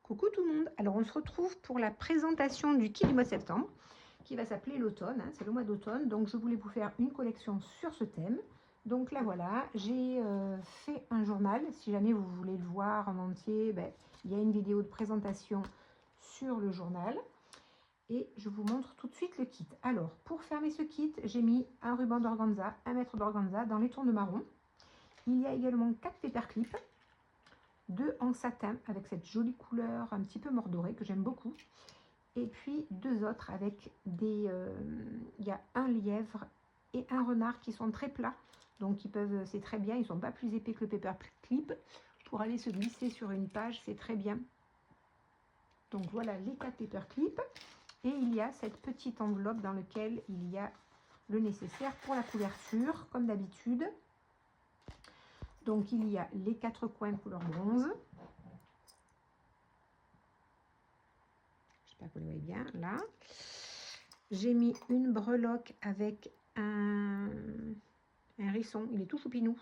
Coucou tout le monde. Alors on se retrouve pour la présentation du kit du mois de septembre qui va s'appeler l'automne, hein, c'est le mois d'automne, donc je voulais vous faire une collection sur ce thème. Donc là voilà, j'ai fait un journal, si jamais vous voulez le voir en entier, ben, il y a une vidéo de présentation sur le journal et je vous montre tout de suite le kit. Alors pour fermer ce kit, j'ai mis un ruban d'organza, 1 mètre d'organza dans les tons de marron. Il y a également 4 paperclips, 2 en satin avec cette jolie couleur un petit peu mordorée que j'aime beaucoup, et puis 2 autres avec des il y a un lièvre et un renard qui sont très plats, donc ils peuvent, c'est très bien, ils sont pas plus épais que le paperclip, pour aller se glisser sur une page, c'est très bien. Donc voilà les 4 paperclips, et il y a cette petite enveloppe dans laquelle il y a le nécessaire pour la couverture comme d'habitude. Donc il y a les 4 coins couleur bronze. J'espère que vous le voyez bien là. J'ai mis une breloque avec un hérisson. Il est tout choupinou.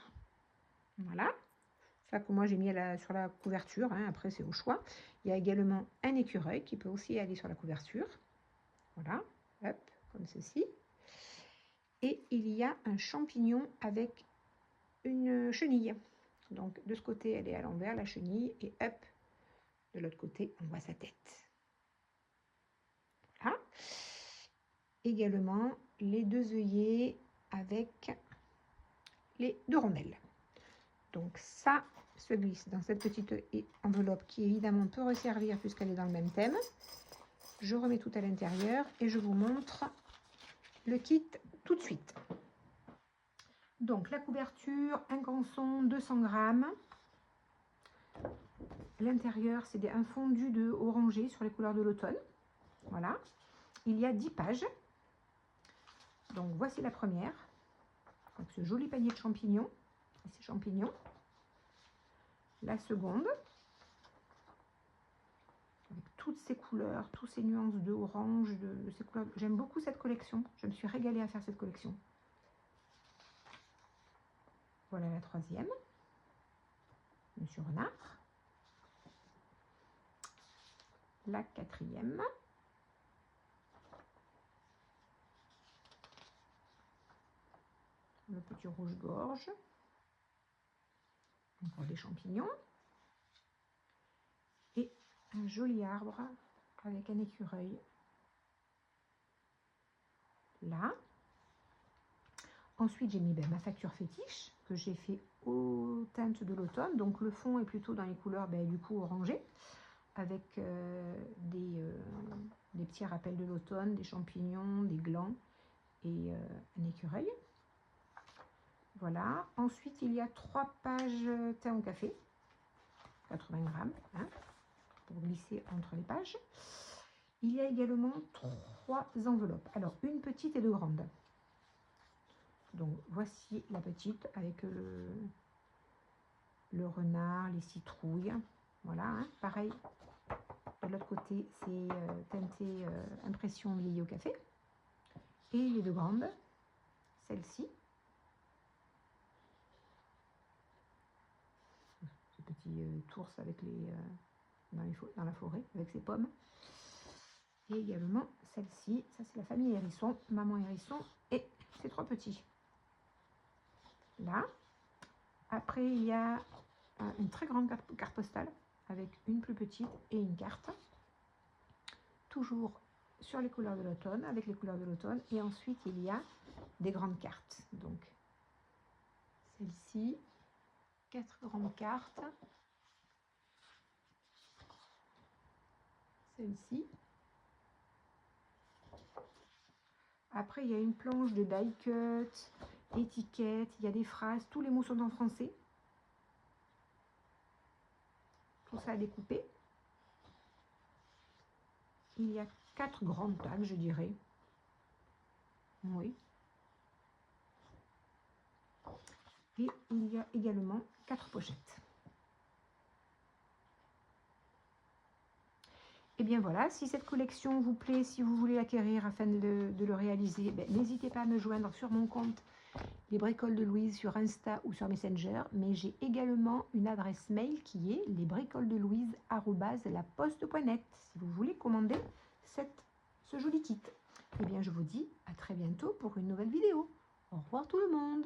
Voilà. Ça que moi j'ai mis sur la couverture. Hein. Après c'est au choix. Il y a également un écureuil qui peut aussi aller sur la couverture. Voilà. Hop, comme ceci. Et il y a un champignon avec une chenille. Donc de ce côté elle est à l'envers la chenille et hop, de l'autre côté on voit sa tête. Voilà. Également les 2 œillets avec les 2 rondelles. Donc ça se glisse dans cette petite enveloppe qui évidemment peut resservir puisqu'elle est dans le même thème. Je remets tout à l'intérieur et je vous montre le kit tout de suite. Donc la couverture, un canson, 200 grammes. L'intérieur c'est un fondu de orangé sur les couleurs de l'automne. Voilà. Il y a 10 pages. Donc voici la première. Avec ce joli panier de champignons. Et ces champignons. La seconde. Avec toutes ces couleurs, toutes ces nuances de orange, de ces couleurs. J'aime beaucoup cette collection. Je me suis régalée à faire cette collection. Voilà la troisième. Monsieur Renard. La quatrième. Le petit rouge-gorge. Encore des champignons. Et un joli arbre avec un écureuil. Là. Ensuite, j'ai mis ma facture fétiche que j'ai fait aux teintes de l'automne. Donc le fond est plutôt dans les couleurs du coup orangées, avec des petits rappels de l'automne, des champignons, des glands et un écureuil. Voilà. Ensuite, il y a 3 pages thym au café, 80 grammes, hein, pour glisser entre les pages. Il y a également 3 enveloppes. Alors, une petite et 2 grandes. Donc, voici la petite avec le renard, les citrouilles. Voilà, hein. Pareil, de l'autre côté, c'est teinté impression vieillie au café. Et les 2 grandes, celle-ci. Ce petit ours avec dans la forêt, avec ses pommes. Et également celle-ci, ça c'est la famille hérisson, maman hérisson et ses 3 petits. Là. Après, il y a une très grande carte postale avec une plus petite et une carte. Toujours sur les couleurs de l'automne, avec les couleurs de l'automne. Et ensuite, il y a des grandes cartes. Donc, celle-ci, 4 grandes cartes. Celle-ci. Après, il y a une planche de die cut, étiquette, il y a des phrases, tous les mots sont en français. Tout ça à découper. Il y a 4 grandes tags, je dirais. Oui. Et il y a également 4 pochettes. Et bien voilà, si cette collection vous plaît, si vous voulez l'acquérir afin de le réaliser, n'hésitez pas à me joindre sur mon compte les bricoles de Louise sur Insta ou sur Messenger, mais j'ai également une adresse mail qui est lesbricolesdelouise@laposte.net si vous voulez commander ce joli kit. Eh bien, je vous dis à très bientôt pour une nouvelle vidéo. Au revoir tout le monde.